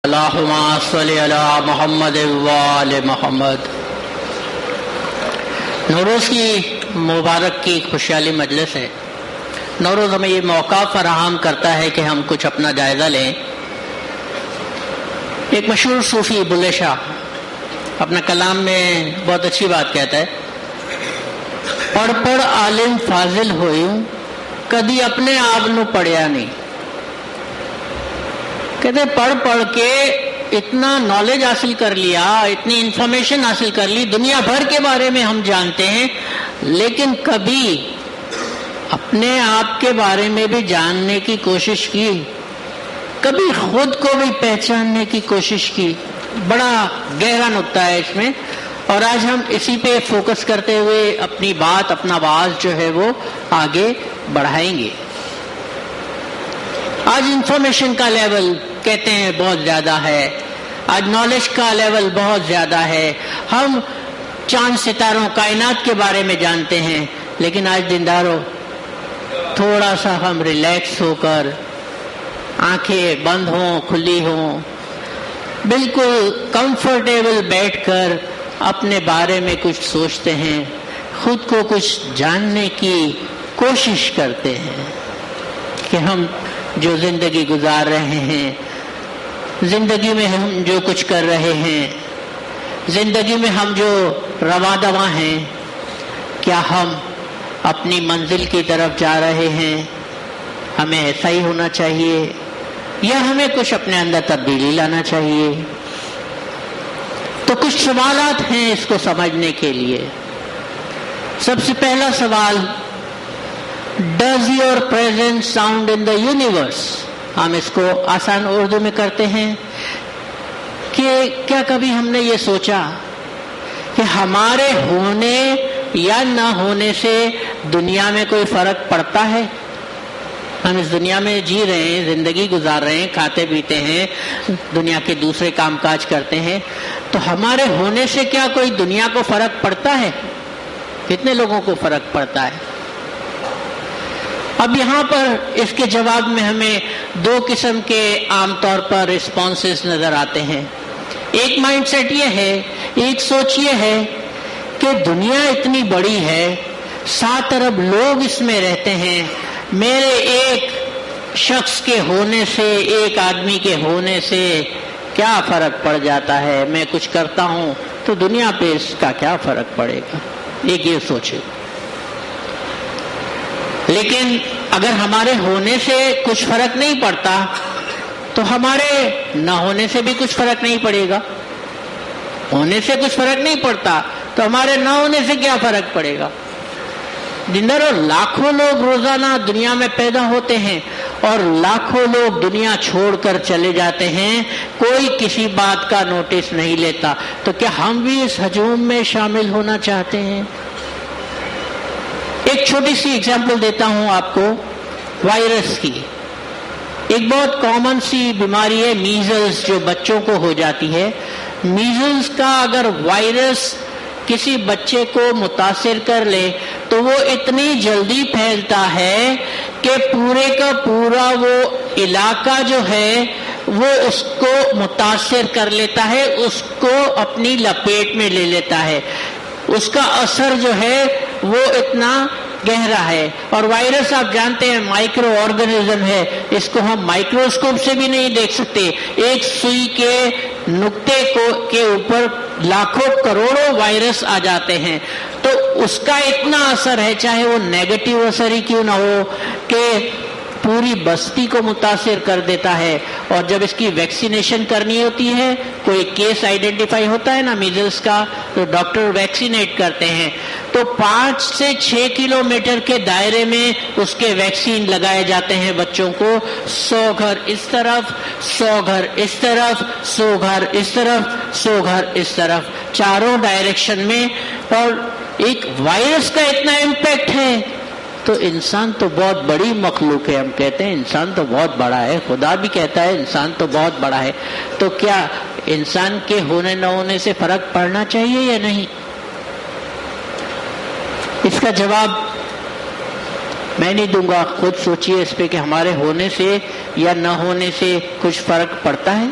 اللہم صلی علی محمد وآل محمد۔ نوروز کی مبارک کی خوشحالی مجلس ہے۔ نوروز ہمیں یہ موقع فراہم کرتا ہے کہ ہم کچھ اپنا جائزہ لیں۔ ایک مشہور صوفی بلے شاہ اپنا کلام میں بہت اچھی بات کہتا ہے، پڑھ پڑھ عالم فاضل ہوئوں کدی اپنے آپ نو پڑھیا نہیں۔ کہتے پڑھ پڑھ کے اتنا نالج حاصل کر لیا، اتنی انفارمیشن حاصل کر لی، دنیا بھر کے بارے میں ہم جانتے ہیں، لیکن کبھی اپنے آپ کے بارے میں بھی جاننے کی کوشش کی، کبھی خود کو بھی پہچاننے کی کوشش کی۔ بڑا گہرا نقطہ ہے اس میں، اور آج ہم اسی پہ فوکس کرتے ہوئے اپنی بات، اپنا آواز جو ہے وہ آگے بڑھائیں گے۔ آج انفارمیشن کا لیول کہتے ہیں بہت زیادہ ہے، آج نالج کا لیول بہت زیادہ ہے، ہم چاند ستاروں کائنات کے بارے میں جانتے ہیں، لیکن آج دینداروں تھوڑا سا ہم ریلیکس ہو کر، آنکھیں بند ہوں کھلی ہوں، بالکل کمفرٹیبل بیٹھ کر اپنے بارے میں کچھ سوچتے ہیں، خود کو کچھ جاننے کی کوشش کرتے ہیں کہ ہم جو زندگی گزار رہے ہیں، زندگی میں ہم جو کچھ کر رہے ہیں، زندگی میں ہم جو رواں دواں ہیں، کیا ہم اپنی منزل کی طرف جا رہے ہیں؟ ہمیں ایسا ہی ہونا چاہیے یا ہمیں کچھ اپنے اندر تبدیلی لانا چاہیے؟ تو کچھ سوالات ہیں اس کو سمجھنے کے لیے۔ سب سے پہلا سوال، Does your presence sound in the universe؟ ہم اس کو آسان اردو میں کرتے ہیں کہ کیا کبھی ہم نے یہ سوچا کہ ہمارے ہونے یا نہ ہونے سے دنیا میں کوئی فرق پڑتا ہے؟ ہم اس دنیا میں جی رہے ہیں، زندگی گزار رہے ہیں، کھاتے پیتے ہیں، دنیا کے دوسرے کام کاج کرتے ہیں، تو ہمارے ہونے سے کیا کوئی دنیا کو فرق پڑتا ہے؟ کتنے لوگوں کو فرق پڑتا ہے؟ اب یہاں پر اس کے جواب میں ہمیں دو قسم کے عام طور پر رسپانسز نظر آتے ہیں۔ ایک مائنڈ سیٹ یہ ہے، ایک سوچ یہ ہے کہ دنیا اتنی بڑی ہے، 7 ارب لوگ اس میں رہتے ہیں، میرے ایک شخص کے ہونے سے، ایک آدمی کے ہونے سے کیا فرق پڑ جاتا ہے؟ میں کچھ کرتا ہوں تو دنیا پہ اس کا کیا فرق پڑے گا؟ ایک یہ سوچے۔ لیکن اگر ہمارے ہونے سے کچھ فرق نہیں پڑتا تو ہمارے نہ ہونے سے بھی کچھ فرق نہیں پڑے گا۔ ہونے سے کچھ فرق نہیں پڑتا تو ہمارے نہ ہونے سے کیا فرق پڑے گا؟ دینداروں، لاکھوں لوگ روزانہ دنیا میں پیدا ہوتے ہیں اور لاکھوں لوگ دنیا چھوڑ کر چلے جاتے ہیں، کوئی کسی بات کا نوٹس نہیں لیتا۔ تو کیا ہم بھی اس ہجوم میں شامل ہونا چاہتے ہیں؟ ایک چھوٹی سی ایگزامپل دیتا ہوں آپ کو وائرس کی۔ ایک بہت کامن سی بیماری ہے میزلز، جو بچوں کو ہو جاتی ہے۔ میزلز کا اگر وائرس کسی بچے کو متاثر کر لے تو وہ اتنی جلدی پھیلتا ہے کہ پورے کا پورا وہ علاقہ جو ہے وہ اس کو متاثر کر لیتا ہے، اس کو اپنی لپیٹ میں لے لیتا ہے۔ اس کا اثر جو ہے وہ اتنا گہرا ہے، اور وائرس آپ جانتے ہیں مائکرو آرگنزم ہے، اس کو ہم مائکروسکوپ سے بھی نہیں دیکھ سکتے۔ ایک سوئی کے نقطے کے اوپر لاکھوں کروڑوں وائرس آ جاتے ہیں، تو اس کا اتنا اثر ہے، چاہے وہ نیگیٹو اثر ہی کیوں نہ ہو، کہ پوری بستی کو متاثر کر دیتا ہے۔ اور جب اس کی ویکسینیشن کرنی ہوتی ہے، کوئی کیس آئیڈینٹیفائی ہوتا ہے نا میزلس کا، تو ڈاکٹر ویکسینیٹ کرتے ہیں، تو 5 سے 6 کلومیٹر کے دائرے میں اس کے ویکسین لگائے جاتے ہیں بچوں کو۔ 100 گھر اس طرف، 100 گھر اس طرف، 100 گھر اس طرف، 100 گھر اس طرف، چاروں ڈائریکشن میں۔ اور ایک وائرس کا اتنا امپیکٹ ہے، تو انسان تو بہت بڑی مخلوق ہے۔ ہم کہتے ہیں انسان تو بہت بڑا ہے، خدا بھی کہتا ہے انسان تو بہت بڑا ہے، تو کیا انسان کے ہونے نہ ہونے سے فرق پڑنا چاہیے یا نہیں؟ اس کا جواب میں نہیں دوں گا، خود سوچئے اس پہ کہ ہمارے ہونے سے یا نہ ہونے سے کچھ فرق پڑتا ہے؟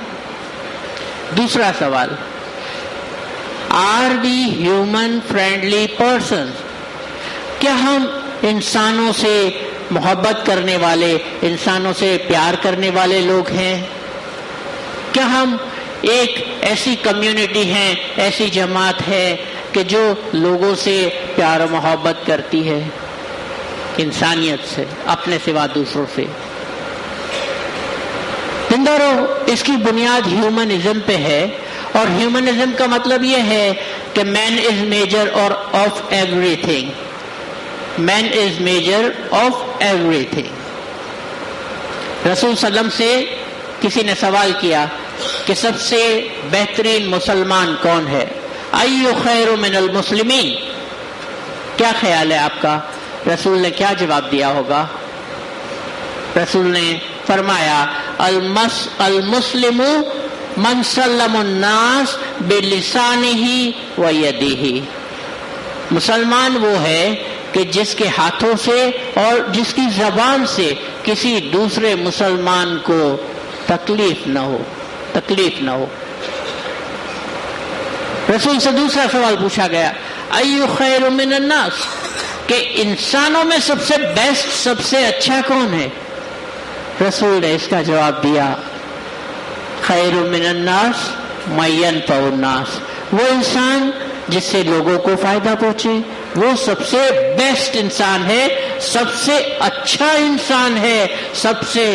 دوسرا سوال، are we human friendly persons? کیا ہم انسانوں سے محبت کرنے والے، انسانوں سے پیار کرنے والے لوگ ہیں؟ کیا ہم ایک ایسی کمیونٹی ہیں، ایسی جماعت ہے کہ جو لوگوں سے پیار و محبت کرتی ہے، انسانیت سے، اپنے سوا دوسروں سے؟ زندارو، اس کی بنیاد ہیومنزم پہ ہے، اور ہیومنزم کا مطلب یہ ہے کہ مین از میجر اور of everything. Man is measure of everything. رسول صلی اللہ علیہ وسلم سے کسی نے سوال کیا کہ سب سے بہترین مسلمان کون ہے؟ ایو خیر من المسلمین؟ کیا خیال ہے آپ کا؟ رسول نے کیا جواب دیا ہوگا؟ رسول نے فرمایا المسلم من سلم الناس بلسانہ و یدہ. مسلمان وہ ہے کہ جس کے ہاتھوں سے اور جس کی زبان سے کسی دوسرے مسلمان کو تکلیف نہ ہو. رسول سے دوسرا سوال پوچھا گیا، ایو خیر من الناس؟ کہ انسانوں میں سب سے بیسٹ، سب سے اچھا کون ہے؟ رسول نے اس کا جواب دیا، خیر من الناس من ينفع الناس. وہ انسان جس سے لوگوں کو فائدہ پہنچے، وہ سب سے بیسٹ انسان ہے، سب سے اچھا انسان ہے، سب سے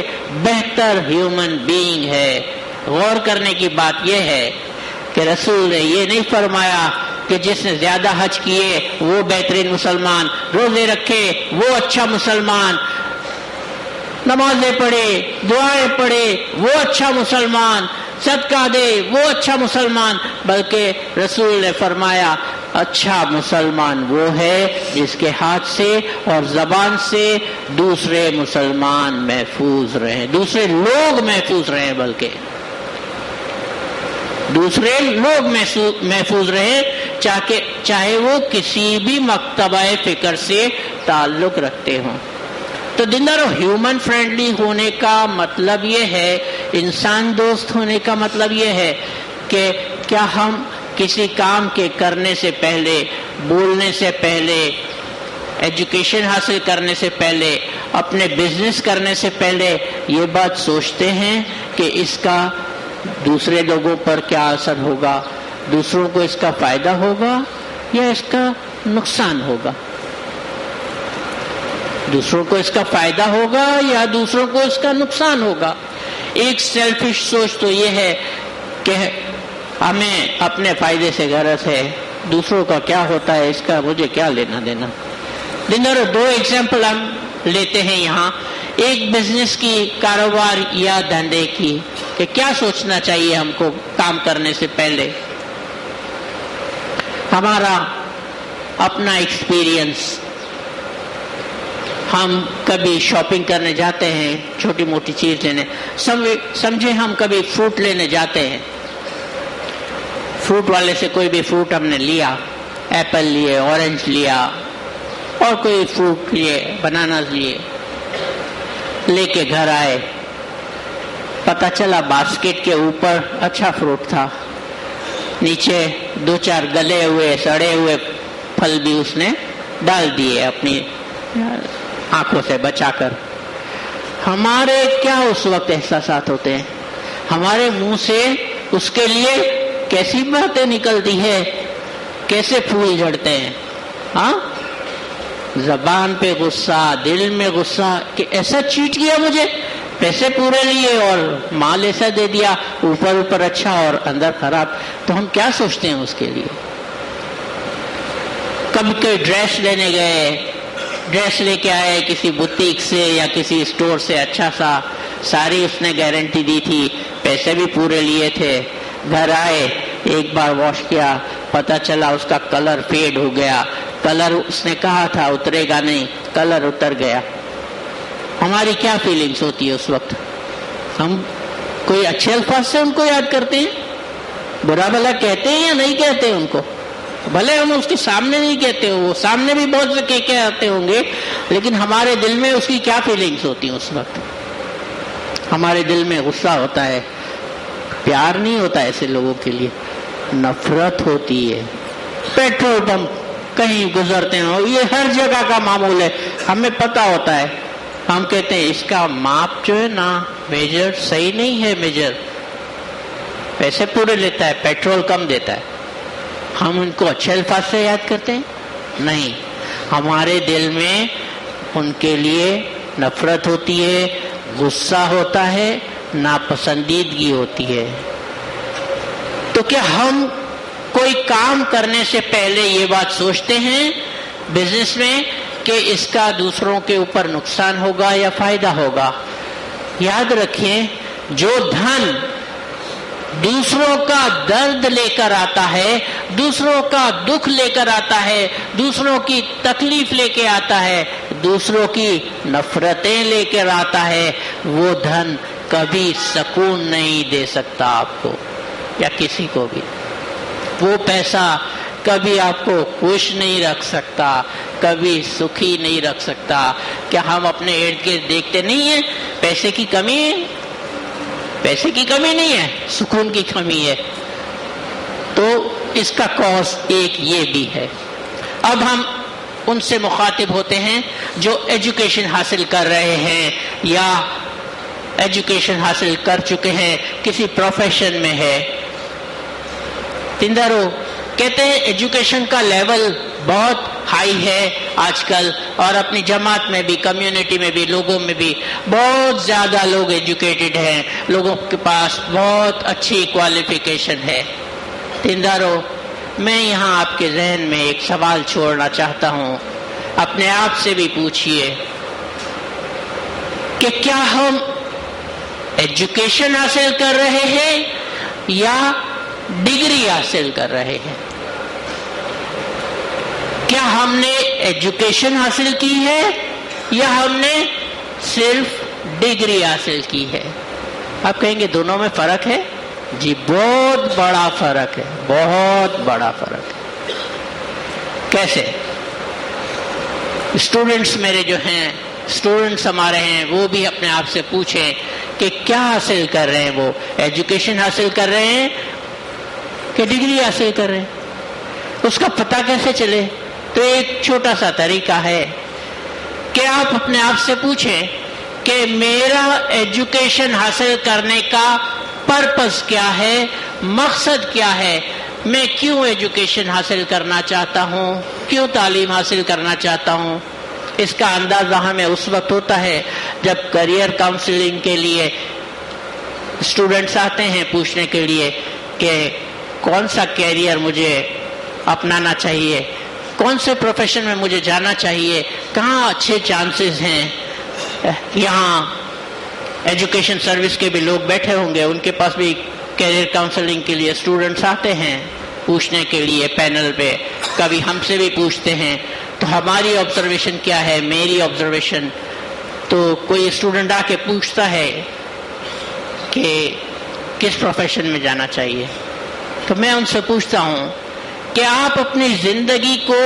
بہتر ہیومن بینگ ہے. غور کرنے کی بات یہ ہے کہ رسول نے یہ نہیں فرمایا کہ جس نے زیادہ حج کیے وہ بہترین مسلمان، روزے رکھے وہ اچھا مسلمان، نمازیں پڑھے، دعائیں پڑھے وہ اچھا مسلمان، صدقہ دے وہ اچھا مسلمان. بلکہ رسول نے فرمایا اچھا مسلمان وہ ہے جس کے ہاتھ سے اور زبان سے دوسرے مسلمان محفوظ رہیں، دوسرے لوگ محفوظ رہیں، بلکہ دوسرے لوگ محفوظ رہیں، چاہے وہ کسی بھی مکتبہ فکر سے تعلق رکھتے ہوں. تو دیندارو، ہیومن فرینڈلی ہونے کا مطلب یہ ہے، انسان دوست ہونے کا مطلب یہ ہے کہ کیا ہم کسی کام کے کرنے سے پہلے، بولنے سے پہلے، ایجوکیشن حاصل کرنے سے پہلے، اپنے بزنس کرنے سے پہلے یہ بات سوچتے ہیں کہ اس کا دوسرے لوگوں پر کیا اثر ہوگا، دوسروں کو اس کا فائدہ ہوگا یا اس کا نقصان ہوگا؟ دوسروں کو اس کا فائدہ ہوگا یا دوسروں کو اس کا نقصان ہوگا؟ ایک سیلفش سوچ تو یہ ہے کہ ہمیں اپنے فائدے سے غرض ہے، دوسروں کا کیا ہوتا ہے اس کا مجھے کیا لینا دینا. دیندارو، دو ایگزامپل ہم لیتے ہیں یہاں. ایک بزنس کی، کاروبار یا دھندے کی، کہ کیا سوچنا چاہیے ہم کو کام کرنے سے پہلے. ہمارا اپنا ایکسپیرینس، ہم کبھی شاپنگ کرنے جاتے ہیں، چھوٹی موٹی چیز لینے، سمجھے ہم کبھی فروٹ لینے جاتے ہیں، فروٹ والے سے کوئی بھی فروٹ ہم نے لیا، ایپل لیے، اورنج لیا، اور کوئی فروٹ لیے، بناناز لیے، لے کے گھر آئے، پتہ چلا باسکٹ کے اوپر اچھا فروٹ تھا، نیچے دو چار گلے ہوئے سڑے ہوئے پھل بھی اس نے ڈال دیے اپنی آنکھوں سے بچا کر. ہمارے کیا اس وقت احساسات ہوتے ہیں؟ ہمارے منہ سے اس کے لیے کیسی باتیں نکلتی ہے، کیسے پھول جھڑتے ہیں. ہاں، زبان پہ غصہ، دل میں غصہ کہ ایسا چیٹ کیا مجھے، پیسے پورے لیے اور مال ایسا دے دیا، اوپر اچھا اور اندر خراب. تو ہم کیا سوچتے ہیں اس کے لیے؟ کبھی کوئی ڈریس لینے گئے، ڈریس لے کے آئے کسی بوتیک سے یا کسی اسٹور سے، اچھا سا، ساری اس نے گارنٹی دی تھی، پیسے بھی پورے لیے تھے. گھر آئے، ایک بار واش کیا، پتہ چلا اس کا کلر فیڈ ہو گیا. کلر اس نے کہا تھا اترے گا نہیں، کلر اتر گیا. ہماری کیا فیلنگس ہوتی ہے اس وقت؟ ہم کوئی اچھے الفاظ سے ان کو یاد کرتے ہیں، برا بھلا کہتے ہیں یا نہیں کہتے ان کو؟ بھلے ہم اس کے سامنے نہیں کہتے ہو، وہ سامنے بھی بہت سے کہہ کے آتے ہوں گے، لیکن ہمارے دل میں اس کی کیا فیلنگس ہوتی ہیں اس وقت؟ ہمارے دل میں غصہ ہوتا ہے، پیار نہیں ہوتا ایسے لوگوں کے لیے، نفرت ہوتی ہے. پیٹرول پمپ کہیں گزرتے ہو، یہ ہر جگہ کا معمول ہے، ہمیں پتہ ہوتا ہے. ہم کہتے ہیں اس کا ماپ جو ہے نا میجر صحیح نہیں ہے، میجر پیسے پورے لیتا ہے، پیٹرول کم دیتا ہے. ہم ان کو اچھے الفاظ سے یاد کرتے ہیں؟ نہیں، ہمارے دل میں ان کے لیے نفرت ہوتی ہے، غصہ ہوتا ہے، ناپسندیدگی ہوتی ہے. تو کیا ہم کوئی کام کرنے سے پہلے یہ بات سوچتے ہیں بزنس میں کہ اس کا دوسروں کے اوپر نقصان ہوگا یا فائدہ ہوگا؟ یاد رکھیں، جو دھن دوسروں کا درد لے کر آتا ہے، دوسروں کا دکھ لے کر آتا ہے، دوسروں کی تکلیف لے کے آتا ہے، دوسروں کی نفرتیں لے کر آتا ہے، وہ دھن کبھی سکون نہیں دے سکتا آپ کو یا کسی کو بھی. وہ پیسہ کبھی آپ کو خوش نہیں رکھ سکتا، کبھی سکھی نہیں رکھ سکتا. کیا ہم اپنے ارد گرد دیکھتے نہیں ہیں پیسے کی کمی ہے؟ پیسے کی کمی نہیں ہے، سکون کی کمی ہے. تو اس کا کاز ایک یہ بھی ہے. اب ہم ان سے مخاطب ہوتے ہیں جو ایجوکیشن حاصل کر رہے ہیں یا ایجوکیشن حاصل کر چکے ہیں، کسی پروفیشن میں ہے. تندرو کہتے ہیں ایجوکیشن کا لیول بہت ہائی ہے آج کل، اور اپنی جماعت میں بھی، کمیونٹی میں بھی، لوگوں میں بھی بہت زیادہ لوگ ایجوکیٹڈ ہیں، لوگوں کے پاس بہت اچھی کوالیفیکیشن ہے. تندرو میں یہاں آپ کے ذہن میں ایک سوال چھوڑنا چاہتا ہوں، اپنے آپ سے بھی پوچھئے کہ کیا ہم ایجوکیشن حاصل کر رہے ہیں یا ڈگری حاصل کر رہے ہیں؟ کیا ہم نے ایجوکیشن حاصل کی ہے یا ہم نے صرف ڈگری حاصل کی ہے؟ آپ کہیں گے دونوں میں فرق ہے. جی بہت بڑا فرق ہے، بہت بڑا فرق ہے. کیسے؟ اسٹوڈنٹس میرے جو ہیں، اسٹوڈنٹس ہمارے ہیں، وہ بھی اپنے آپ سے پوچھیں کہ کیا حاصل کر رہے ہیں. وہ ایجوکیشن حاصل کر رہے ہیں کہ ڈگری حاصل کر رہے ہیں؟ اس کا پتہ کیسے چلے؟ تو ایک چھوٹا سا طریقہ ہے کہ آپ اپنے آپ سے پوچھیں کہ میرا ایجوکیشن حاصل کرنے کا پرپس کیا ہے، مقصد کیا ہے، میں کیوں ایجوکیشن حاصل کرنا چاہتا ہوں، کیوں تعلیم حاصل کرنا چاہتا ہوں. اس کا اندازہ ہمیں اس وقت ہوتا ہے جب کیریئر کاؤنسلنگ کے لیے اسٹوڈنٹس آتے ہیں پوچھنے کے لیے کہ کون سا کیریئر مجھے اپنانا چاہیے، کون سے پروفیشن میں مجھے جانا چاہیے، کہاں اچھے چانسز ہیں. یہاں ایجوکیشن سروس کے بھی لوگ بیٹھے ہوں گے، ان کے پاس بھی کیریئر کاؤنسلنگ کے لیے اسٹوڈنٹس آتے ہیں پوچھنے کے لیے پینل پہ. کبھی ہم سے بھی پوچھتے ہیں. تو ہماری آبزرویشن کیا ہے، میری آبزرویشن، تو کوئی اسٹوڈنٹ آ کے پوچھتا ہے کہ کس پروفیشن میں جانا چاہیے، تو میں ان سے پوچھتا ہوں کہ آپ اپنی زندگی کو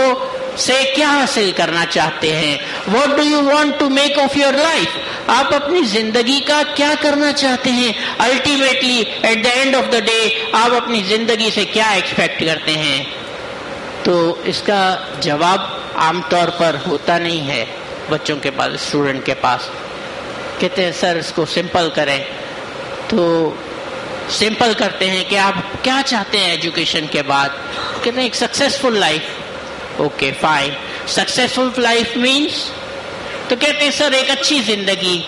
سے کیا حاصل کرنا چاہتے ہیں. What do you want to make of your life؟ آپ اپنی زندگی کا کیا کرنا چاہتے ہیں. Ultimately at the end of the day آپ اپنی زندگی سے کیا ایکسپیکٹ کرتے ہیں. تو اس کا جواب عام طور پر ہوتا نہیں ہے بچوں کے پاس، اسٹوڈنٹ کے پاس. کہتے ہیں سر اس کو سمپل کریں. تو سمپل کرتے ہیں کہ آپ کیا چاہتے ہیں ایجوکیشن کے بعد. کہتے ہیں ایک successful life. Okay fine, successful life means, تو کہتے ہیں سر ایک اچھی زندگی.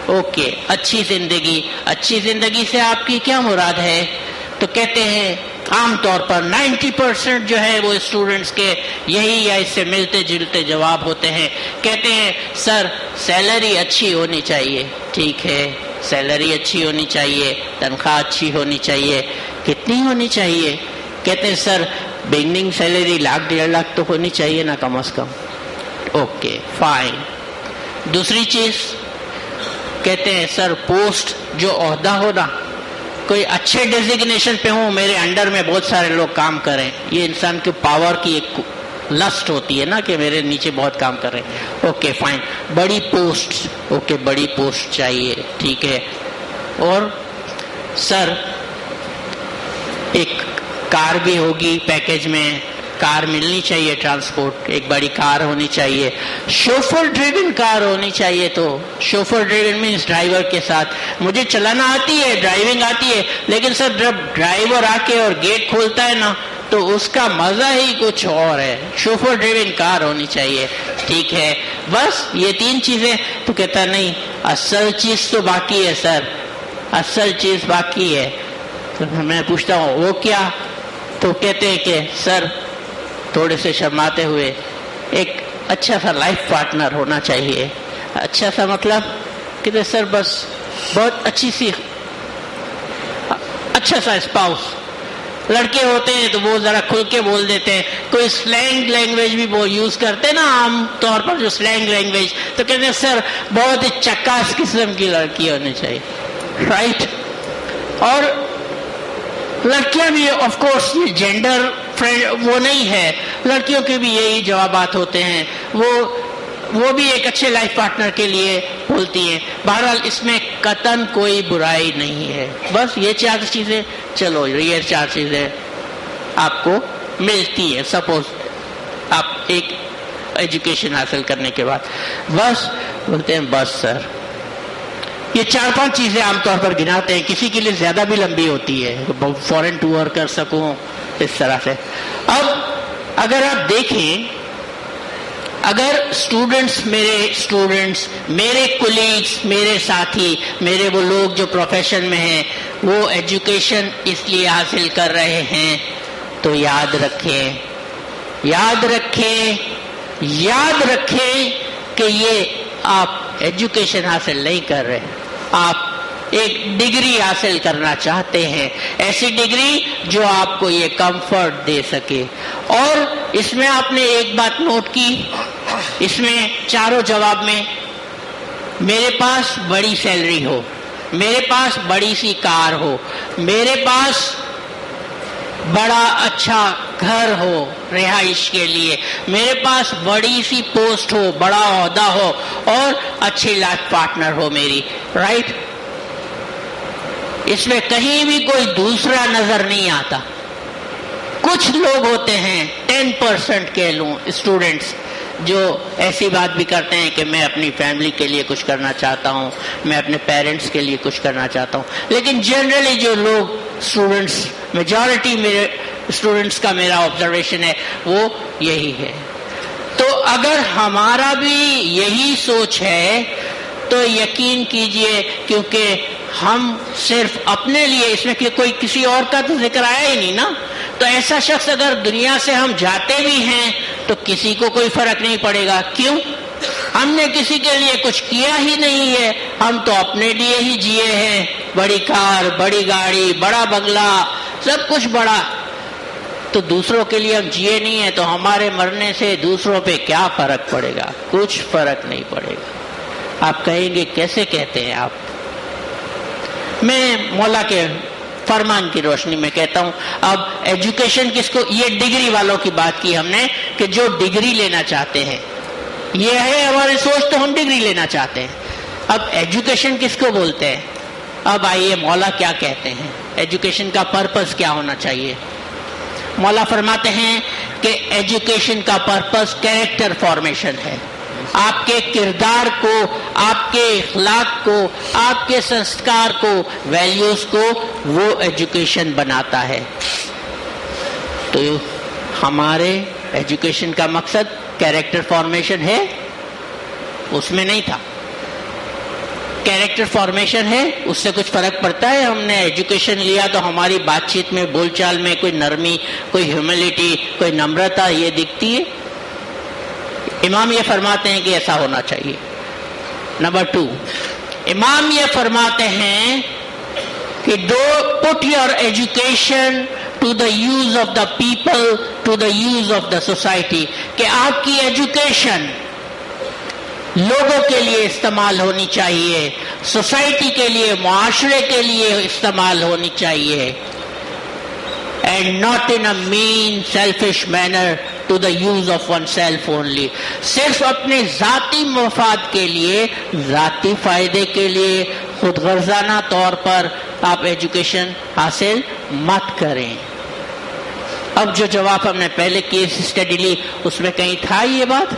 اوکے اچھی زندگی، اچھی زندگی سے آپ کی کیا مراد ہے. تو کہتے ہیں عام طور پر 90% جو ہے وہ اسٹوڈنٹس کے یہی یا اس سے ملتے جلتے جواب ہوتے ہیں. کہتے ہیں سر سیلری اچھی ہونی چاہیے. ٹھیک ہے، سیلری اچھی ہونی چاہیے، تنخواہ اچھی ہونی چاہیے. کتنی ہونی چاہیے؟ کہتے ہیں سر بگننگ سیلری 1,00,000-1,50,000 تو ہونی چاہیے نا کم از کم. Okay fine. دوسری چیز کہتے ہیں سر پوسٹ جو عہدہ ہو نا، کوئی اچھے ڈیزگنیشن پہ ہوں، میرے انڈر میں بہت سارے لوگ کام کریں. یہ انسان کی پاور کی ایک لسٹ ہوتی ہے نا کہ میرے نیچے بہت کام کر رہے ہیں. Okay fine. بڑی پوسٹ، اوکے بڑی پوسٹ چاہیے. ٹھیک ہے. اور سر ایک کار بھی ہوگی پیکیج میں, کار ملنی چاہیے, ٹرانسپورٹ ایک بڑی کار ہونی چاہیے, شوفر ڈریون کار ہونی چاہیے. تو شوفر ڈریون مینس ڈرائیور کے ساتھ. مجھے چلانا آتی ہے, ڈرائیونگ آتی ہے, لیکن سر جب ڈرائیور آ کے اور گیٹ کھولتا ہے نا تو اس کا مزہ ہی کچھ اور ہے. شوفر ڈریون کار ہونی چاہیے. ٹھیک ہے, بس یہ 3 چیزیں. تو کہتا نہیں اصل چیز تو باقی ہے سر, اصل چیز باقی ہے. تو میں پوچھتا ہوں وہ کیا؟ تو کہتے ہیں کہ سر تھوڑے سے شرماتے ہوئے ایک اچھا سا لائف پارٹنر ہونا چاہیے. اچھا سا مطلب کہتے سر بس بہت اچھا سا اسپاؤس. لڑکے ہوتے ہیں تو وہ ذرا کھل کے بول دیتے ہیں, کوئی سلینگ لینگویج بھی وہ یوز کرتے نا عام طور پر, جو سلینگ لینگویج, تو کہتے ہیں سر بہت ہی چکاس قسم کی لڑکی ہونی چاہیے. رائٹ. اور لڑکیاں بھی آف کورس یہ جینڈر فرینڈ وہ نہیں ہے, لڑکیوں کے بھی یہی جوابات ہوتے ہیں. وہ بھی ایک اچھے لائف پارٹنر کے لیے بولتی ہیں. بہرحال اس میں قطعاً کوئی برائی نہیں ہے. بس یہ 4 چیزیں, چلو یہ 4 چیزیں آپ کو ملتی ہیں. سپوز آپ ایک ایجوکیشن حاصل کرنے کے بعد بس بولتے ہیں بس سر یہ 4-5 چیزیں عام طور پر گناتے ہیں. کسی کے لیے زیادہ بھی لمبی ہوتی ہے, فورن ٹور کر سکوں اس طرح سے. اب اگر آپ دیکھیں, اگر اسٹوڈنٹس, میرے کولیگس, میرے ساتھی, میرے وہ لوگ جو پروفیشن میں ہیں, وہ ایجوکیشن اس لیے حاصل کر رہے ہیں, تو یاد رکھیں کہ یہ آپ ایجوکیشن حاصل نہیں کر رہے, آپ ایک ڈگری حاصل کرنا چاہتے ہیں, ایسی ڈگری جو آپ کو یہ کمفرٹ دے سکے. اور اس میں آپ نے ایک بات نوٹ کی, اس میں چاروں جواب میں میرے پاس بڑی سیلری ہو, میرے پاس بڑی سی کار ہو, میرے پاس بڑا اچھا گھر ہو رہائش کے لیے, میرے پاس بڑی سی پوسٹ ہو, بڑا عہدہ ہو, اور اچھی لائف پارٹنر ہو میری. رائٹ. اس میں کہیں بھی کوئی دوسرا نظر نہیں آتا. کچھ لوگ ہوتے ہیں 10% کہہ لوں اسٹوڈنٹس جو ایسی بات بھی کرتے ہیں کہ میں اپنی فیملی کے لیے کچھ کرنا چاہتا ہوں, میں اپنے پیرنٹس کے لیے کچھ کرنا چاہتا ہوں. لیکن جنرلی جو لوگ اسٹوڈنٹس, میجورٹی میرے اسٹوڈنٹس کا میرا آبزرویشن ہے وہ یہی ہے. تو اگر ہمارا بھی یہی سوچ ہے تو یقین کیجئے, کیونکہ ہم صرف اپنے لیے, اس میں کہ کوئی کسی اور کا تو ذکر آیا ہی نہیں نا, تو ایسا شخص اگر دنیا سے ہم جاتے بھی ہیں تو کسی کو کوئی فرق نہیں پڑے گا. کیوں؟ ہم نے کسی کے لیے کچھ کیا ہی نہیں ہے, ہم تو اپنے لیے ہی جیے ہیں. بڑی کار, بڑی گاڑی, بڑا بنگلہ, سب کچھ بڑا. تو دوسروں کے لیے ہم جیے نہیں ہیں, تو ہمارے مرنے سے دوسروں پہ کیا فرق پڑے گا؟ کچھ فرق نہیں پڑے گا. آپ کہیں گے کیسے کہتے ہیں آپ؟ میں مولا کے فرمان کی روشنی میں کہتا ہوں. اب ایجوکیشن کس کو, یہ ڈگری والوں کی بات کی ہم نے کہ جو ڈگری لینا چاہتے ہیں, یہ ہے ہماری سوچ, تو ہم ڈگری لینا چاہتے ہیں. اب ایجوکیشن کس کو بولتے ہیں؟ اب آئیے مولا کیا کہتے ہیں, ایجوکیشن کا پرپس کیا ہونا چاہیے. مولا فرماتے ہیں کہ ایجوکیشن کا پرپس کیریکٹر فارمیشن ہے. آپ کے کردار کو, آپ کے اخلاق کو, آپ کے سنسکار کو, ویلیوز کو وہ ایجوکیشن بناتا ہے. تو ہمارے ایجوکیشن کا مقصد کیریکٹر فارمیشن ہے؟ اس میں نہیں تھا. کیریکٹر فارمیشن ہے, اس سے کچھ فرق پڑتا ہے؟ ہم نے ایجوکیشن لیا تو ہماری بات چیت میں, بول چال میں کوئی نرمی, کوئی ہیوملٹی, کوئی نمرتا یہ دکھتی ہے؟ امام یہ فرماتے ہیں کہ ایسا ہونا چاہیے. نمبر 2, امام یہ فرماتے ہیں کہ put your education to the use of the people, to the use of the society, کہ آپ کی ایجوکیشن لوگوں کے لیے استعمال ہونی چاہیے, سوسائٹی کے لیے, معاشرے کے لیے استعمال ہونی چاہیے. And not in a mean, selfish manner to the use of oneself only. صرف اپنے ذاتی مفاد کے لیے, ذاتی فائدے کے لیے, خود غرضانہ طور پر آپ ایجوکیشن حاصل مت کریں۔ اب جو جواب ہم نے پہلے کیس اسٹڈی لی اس میں کہیں تھا یہ بات؟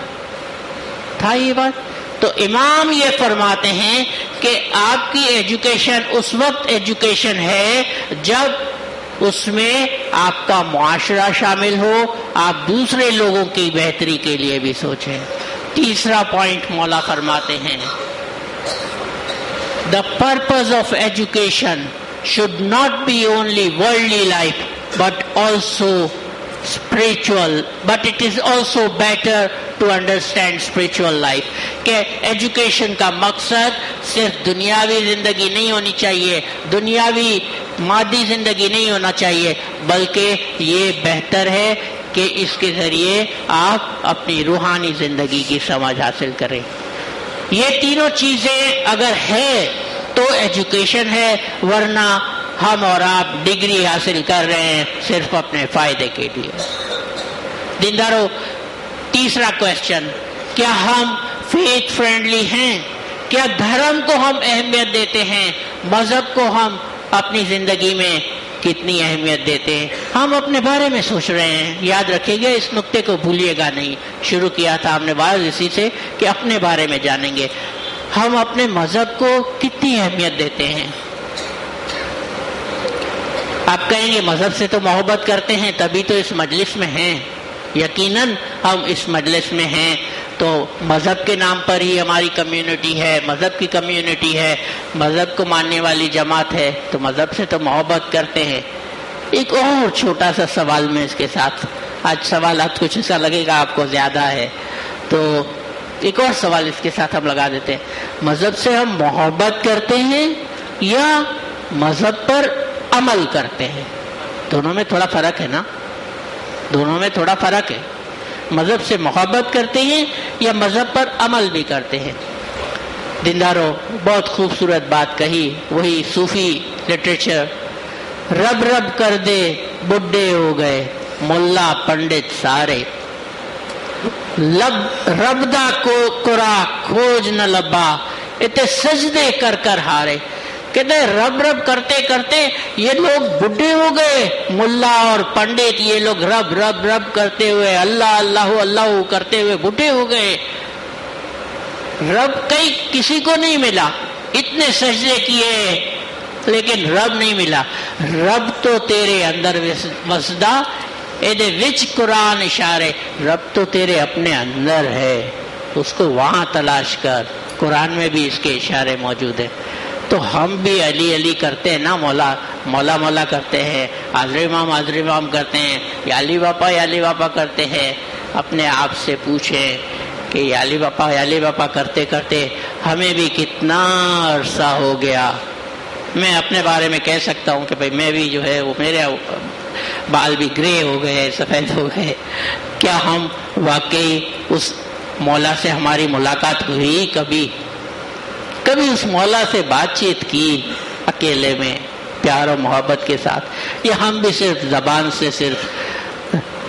تو امام یہ فرماتے ہیں کہ آپ کی ایجوکیشن اس وقت ایجوکیشن ہے جب اس میں آپ کا معاشرہ شامل ہو، آپ دوسرے لوگوں کی بہتری کے لیے بھی سوچیں۔ تیسرا پوائنٹ مولا فرماتے ہیں The purpose of education should not be only worldly life but also spiritual, but it is also better to understand spiritual life کہ ایجوکیشن کا مقصد صرف دنیاوی زندگی نہیں ہونی چاہیے، دنیاوی مادی زندگی نہیں ہونا چاہیے، بلکہ یہ بہتر ہے کہ اس کے ذریعے آپ اپنی روحانی زندگی کی سمجھ حاصل کریں۔ یہ تینوں چیزیں اگر ہے تو ایجوکیشن ہے، ورنہ ہم اور آپ ڈگری حاصل کر رہے ہیں صرف اپنے فائدے کے لیے۔ دیندارو، تیسرا کویسچن، کیا ہم فیتھ فرینڈلی ہیں؟ کیا دھرم کو ہم اہمیت دیتے ہیں؟ مذہب کو ہم اپنی زندگی میں کتنی اہمیت دیتے ہیں؟ ہم اپنے بارے میں سوچ رہے ہیں؟ یاد رکھیے گا، اس نقطے کو بھولیے گا نہیں۔ شروع کیا تھا ہم نے بات اسی سے کہ اپنے بارے میں جانیں گے، ہم اپنے مذہب کو کتنی اہمیت دیتے ہیں۔ آپ کہیں گے مذہب سے تو محبت کرتے ہیں تبھی تو اس مجلس میں ہیں۔ یقیناً ہم اس مجلس میں ہیں تو مذہب کے نام پر ہی ہماری کمیونٹی ہے، مذہب کی کمیونٹی ہے، مذہب کو ماننے والی جماعت ہے، تو مذہب سے تو محبت کرتے ہیں۔ ایک اور چھوٹا سا سوال میں اس کے ساتھ، آج سوالات کچھ ایسا لگے گا آپ کو زیادہ ہے، تو ایک اور سوال اس کے ساتھ ہم لگا دیتے ہیں، مذہب سے ہم محبت کرتے ہیں یا مذہب پر عمل کرتے ہیں؟ دونوں میں تھوڑا فرق ہے نا، دونوں میں تھوڑا فرق ہے۔ مذہب سے محبت کرتے ہیں یا مذہب پر عمل بھی کرتے ہیں؟ دینداروں، بہت خوبصورت بات کہی، وہی صوفی لٹریچر، رب رب کر دے بڈھے ہو گئے ملا پنڈت سارے، رب دا کو کرا کھوج نہ لبا اتے سجدے کر کر ہارے۔ کہتے ہیں رب رب کرتے کرتے یہ لوگ بڈھے ہو گئے، ملا اور پنڈت یہ لوگ رب رب رب کرتے ہوئے، اللہ اللہ اللہ کرتے ہوئے بڈھے ہو گئے۔ رب کسی کو نہیں ملا، اتنے سجدے کیے لیکن رب نہیں ملا۔ رب تو تیرے اندر وسدا ایدے وچ قرآن اشارے، رب تو تیرے اپنے اندر ہے، اس کو وہاں تلاش کر۔ قرآن میں بھی اس کے اشارے موجود ہیں۔ تو ہم بھی علی علی کرتے ہیں نا، مولا مولا مولا کرتے ہیں، حضر امام کرتے ہیں، یا علی باپا کرتے ہیں۔ اپنے آپ سے پوچھیں کہ یا علی باپا کرتے کرتے ہمیں بھی کتنا عرصہ ہو گیا۔ میں اپنے بارے میں کہہ سکتا ہوں کہ بھائی میں بھی جو ہے وہ میرے بال بھی گرے ہو گئے، سفید ہو گئے۔ کیا ہم واقعی اس مولا سے ہماری ملاقات ہوئی؟ کبھی اس مولا سے بات چیت کی اکیلے میں پیار و محبت کے ساتھ، یا ہم بھی صرف زبان سے صرف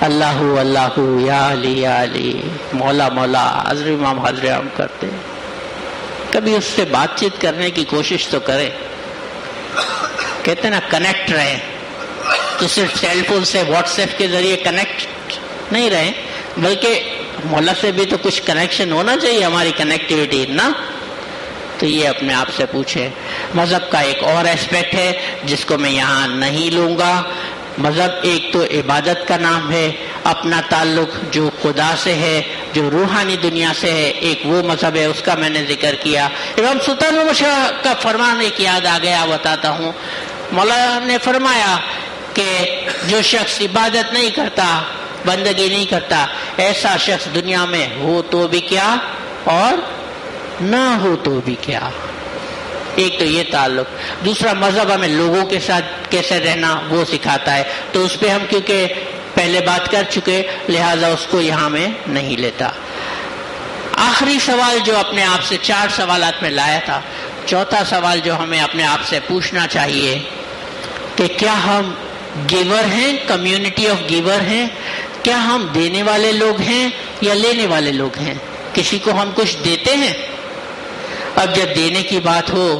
اللہ اللہ یا علی مولا مولا حضر امام کرتے؟ کبھی اس سے بات چیت کرنے کی کوشش تو کریں۔ کہتے نا کنیکٹ رہیں، تو صرف سیل فون سے واٹس ایپ کے ذریعے کنیکٹ نہیں رہیں، بلکہ مولا سے بھی تو کچھ کنیکشن ہونا چاہیے، ہماری کنیکٹیوٹی نا۔ تو یہ اپنے آپ سے پوچھیں۔ مذہب کا ایک اور ایسپیکٹ ہے جس کو میں یہاں نہیں لوں گا۔ مذہب ایک تو عبادت کا نام ہے، اپنا تعلق جو خدا سے ہے، جو روحانی دنیا سے ہے، ایک وہ مذہب ہے، اس کا میں نے ذکر کیا۔ امام سلطان مشاہ کا فرمان ایک یاد آ گیا، بتاتا ہوں۔ مولانا نے فرمایا کہ جو شخص عبادت نہیں کرتا، بندگی نہیں کرتا، ایسا شخص دنیا میں ہو تو بھی کیا اور نہ ہو تو بھی کیا۔ ایک تو یہ تعلق، دوسرا مذہب ہمیں لوگوں کے ساتھ کیسے رہنا وہ سکھاتا ہے، تو اس پہ ہم کیونکہ پہلے بات کر چکے لہذا اس کو یہاں میں نہیں لیتا۔ آخری سوال جو اپنے آپ سے 4 سوالات میں لایا تھا، چوتھا سوال جو ہمیں اپنے آپ سے پوچھنا چاہیے کہ کیا ہم گیور ہیں، کمیونٹی آف گیور ہیں؟ کیا ہم دینے والے لوگ ہیں یا لینے والے لوگ ہیں؟ کسی کو ہم کچھ دیتے ہیں؟ اب جب دینے کی بات ہو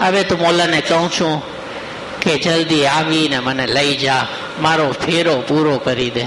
હવે તો મોલાને કહું છું કે જલ્દી આવીને મને લઈ જા, મારો ફેરો પૂરો કરી દે।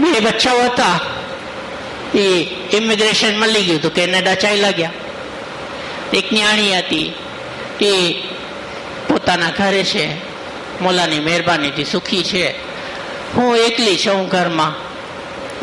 બે બચ્ચાઓ હતા, એ ઇમિગ્રેશન મળી ગયું તો કેનેડા ચાલ્યા ગયા। એક ન્યાણી હતી, એ પોતાના ઘરે છે, મોલાની મહેરબાનીથી સુખી છે। હું એકલી છું ઘરમાં,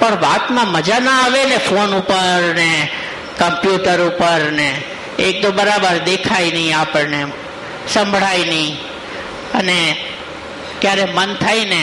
પણ વાતમાં મજા ના આવે ને, ફોન ઉપર ને કમ્પ્યુટર ઉપર ને, એક તો બરાબર દેખાય નહીં આપણને, સંભળાય નહીં, અને ક્યારે મન થાય ને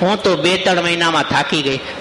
હું તો 2-3 મહિનામાં થાકી ગઈ,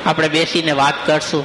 આપણે બેસીને વાત કરશું,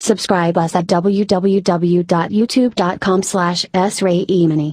Subscribe us at www.youtube.com/srayemani.